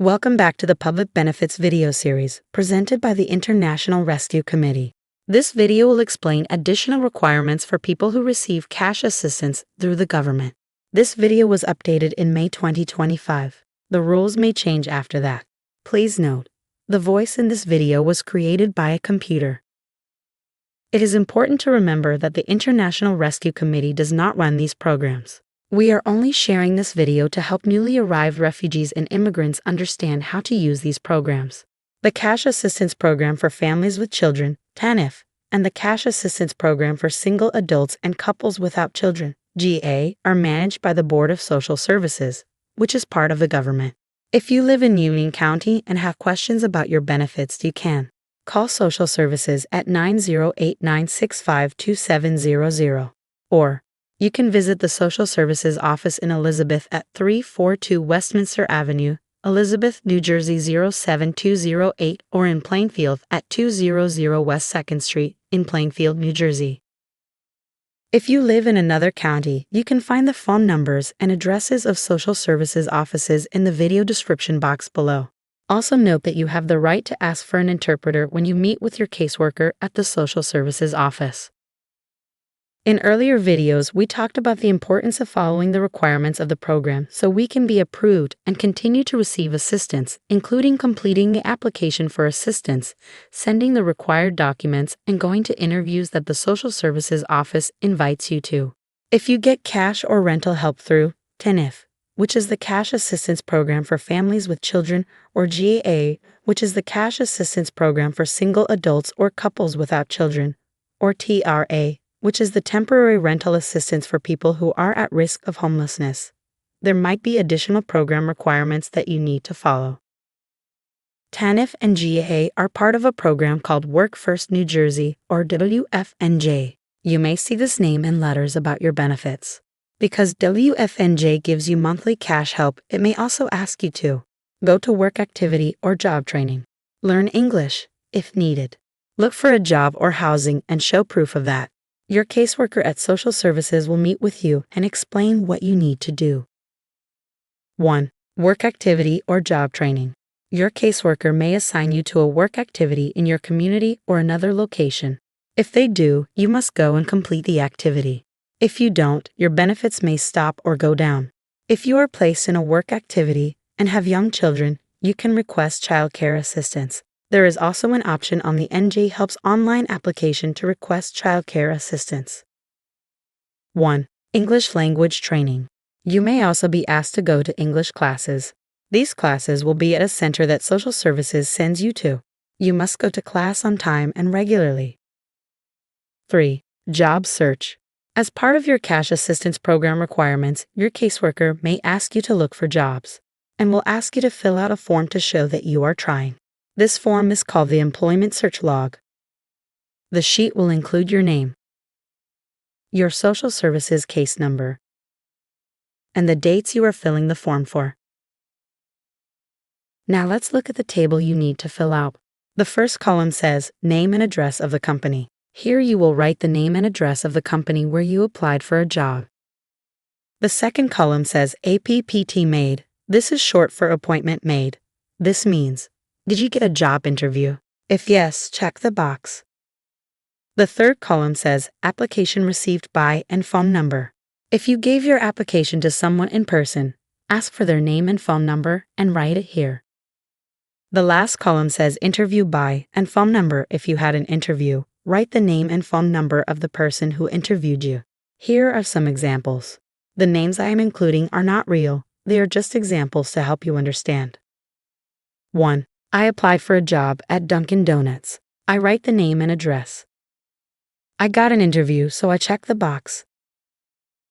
Welcome back to the Public Benefits video series presented by the International Rescue Committee. This video will explain additional requirements for people who receive cash assistance through the government. This video was updated in May 2025. The rules may change after that. Please note, the voice in this video was created by a computer. It is important to remember that the International Rescue Committee does not run these programs. We are only sharing this video to help newly arrived refugees and immigrants understand how to use these programs. The Cash Assistance Program for Families with Children, TANF, and the Cash Assistance Program for Single Adults and Couples Without Children, GA, are managed by the Board of Social Services, which is part of the government. If you live in Union County and have questions about your benefits, you can call Social Services at 908-965-2700, or you can visit the Social Services Office in Elizabeth at 342 Westminster Avenue, Elizabeth, New Jersey 07208, or in Plainfield at 200 West 2nd Street in Plainfield, New Jersey. If you live in another county, you can find the phone numbers and addresses of Social Services offices in the video description box below. Also note that you have the right to ask for an interpreter when you meet with your caseworker at the Social Services office. In earlier videos, we talked about the importance of following the requirements of the program so we can be approved and continue to receive assistance, including completing the application for assistance, sending the required documents, and going to interviews that the Social Services Office invites you to. If you get cash or rental help through TANF, which is the Cash Assistance Program for Families with Children, or GA, which is the Cash Assistance Program for Single Adults or Couples Without Children, or TRA, which is the temporary rental assistance for people who are at risk of homelessness, there might be additional program requirements that you need to follow. TANF and GA are part of a program called Work First New Jersey, or WFNJ. You may see this name in letters about your benefits. Because WFNJ gives you monthly cash help, it may also ask you to go to work activity or job training, learn English, if needed, look for a job or housing and show proof of that. Your caseworker at Social Services will meet with you and explain what you need to do. 1. Work activity or job training. Your caseworker may assign you to a work activity in your community or another location. If they do, you must go and complete the activity. If you don't, your benefits may stop or go down. If you are placed in a work activity and have young children, you can request child care assistance. There is also an option on the NJ Helps online application to request child care assistance. 1. English language training. You may also be asked to go to English classes. These classes will be at a center that Social Services sends you to. You must go to class on time and regularly. 3. Job search. As part of your cash assistance program requirements, your caseworker may ask you to look for jobs and will ask you to fill out a form to show that you are trying. This form is called the Employment Search Log. The sheet will include your name, your Social Services case number, and the dates you are filling the form for. Now let's look at the table you need to fill out. The first column says Name and Address of the Company. Here you will write the name and address of the company where you applied for a job. The second column says APPT Made. This is short for Appointment Made. This means, did you get a job interview? If yes, check the box. The third column says Application Received By and Phone Number. If you gave your application to someone in person, ask for their name and phone number and write it here. The last column says Interview By and Phone Number. If you had an interview, write the name and phone number of the person who interviewed you. Here are some examples. The names I am including are not real, they are just examples to help you understand. 1. I applied for a job at Dunkin' Donuts. I write the name and address. I got an interview, so I check the box.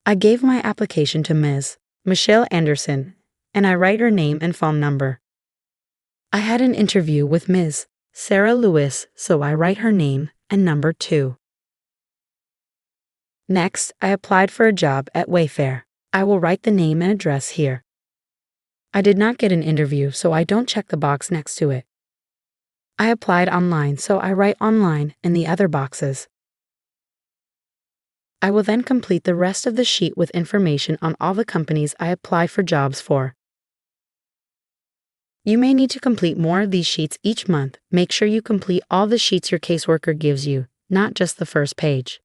I gave my application to Ms. Michelle Anderson, and I write her name and phone number. I had an interview with Ms. Sarah Lewis, so I write her name and number too. Next, I applied for a job at Wayfair. I will write the name and address here. I did not get an interview, so I don't check the box next to it. I applied online, so I write online in the other boxes. I will then complete the rest of the sheet with information on all the companies I apply for jobs for. You may need to complete more of these sheets each month. Make sure you complete all the sheets your caseworker gives you, not just the first page.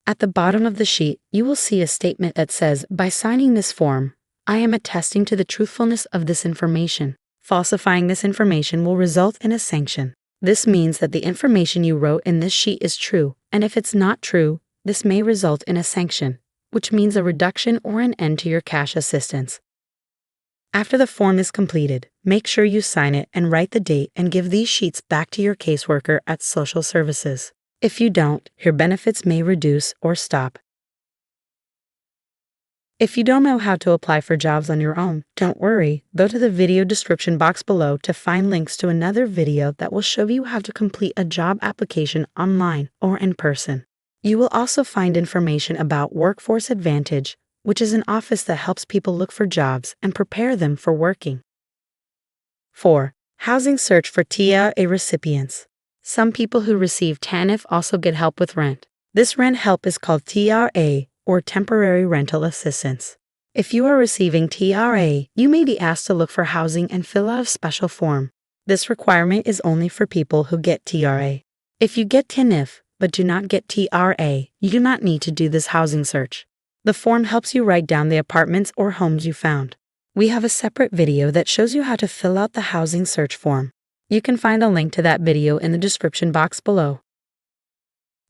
At the bottom of the sheet, you will see a statement that says, "By signing this form, I am attesting to the truthfulness of this information." Falsifying this information will result in a sanction. This means that the information you wrote in this sheet is true, and if it's not true, this may result in a sanction, which means a reduction or an end to your cash assistance. After the form is completed, make sure you sign it and write the date and give these sheets back to your caseworker at social services. If you don't, your benefits may reduce or stop. If you don't know how to apply for jobs on your own, don't worry. Go to the video description box below to find links to another video that will show you how to complete a job application online or in person. You will also find information about Workforce Advantage, which is an office that helps people look for jobs and prepare them for working. 4. Housing search for TRA recipients. Some people who receive TANF also get help with rent. This rent help is called TRA, or Temporary Rental Assistance. If you are receiving TRA, you may be asked to look for housing and fill out a special form. This requirement is only for people who get TRA. If you get TANF but do not get TRA, you do not need to do this housing search. The form helps you write down the apartments or homes you found. We have a separate video that shows you how to fill out the housing search form. You can find a link to that video in the description box below.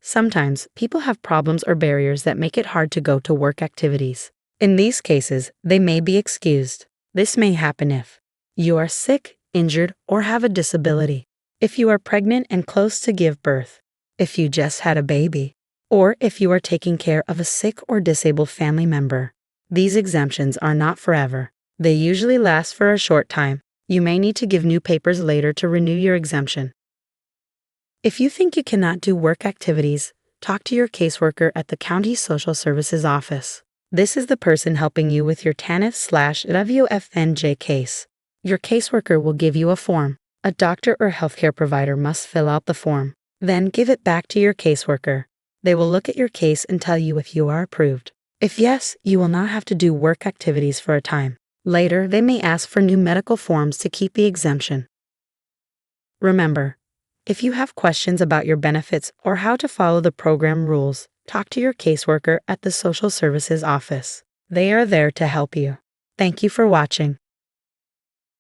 Sometimes, people have problems or barriers that make it hard to go to work activities. In these cases, they may be excused. This may happen if you are sick, injured, or have a disability, if you are pregnant and close to give birth, if you just had a baby, or if you are taking care of a sick or disabled family member. These exemptions are not forever. They usually last for a short time. You may need to give new papers later to renew your exemption. If you think you cannot do work activities, talk to your caseworker at the county social services office. This is the person helping you with your TANF/WFNJ case. Your caseworker will give you a form. A doctor or healthcare provider must fill out the form. Then give it back to your caseworker. They will look at your case and tell you if you are approved. If yes, you will not have to do work activities for a time. Later, they may ask for new medical forms to keep the exemption. Remember, if you have questions about your benefits or how to follow the program rules, talk to your caseworker at the social services office. They are there to help you. Thank you for watching.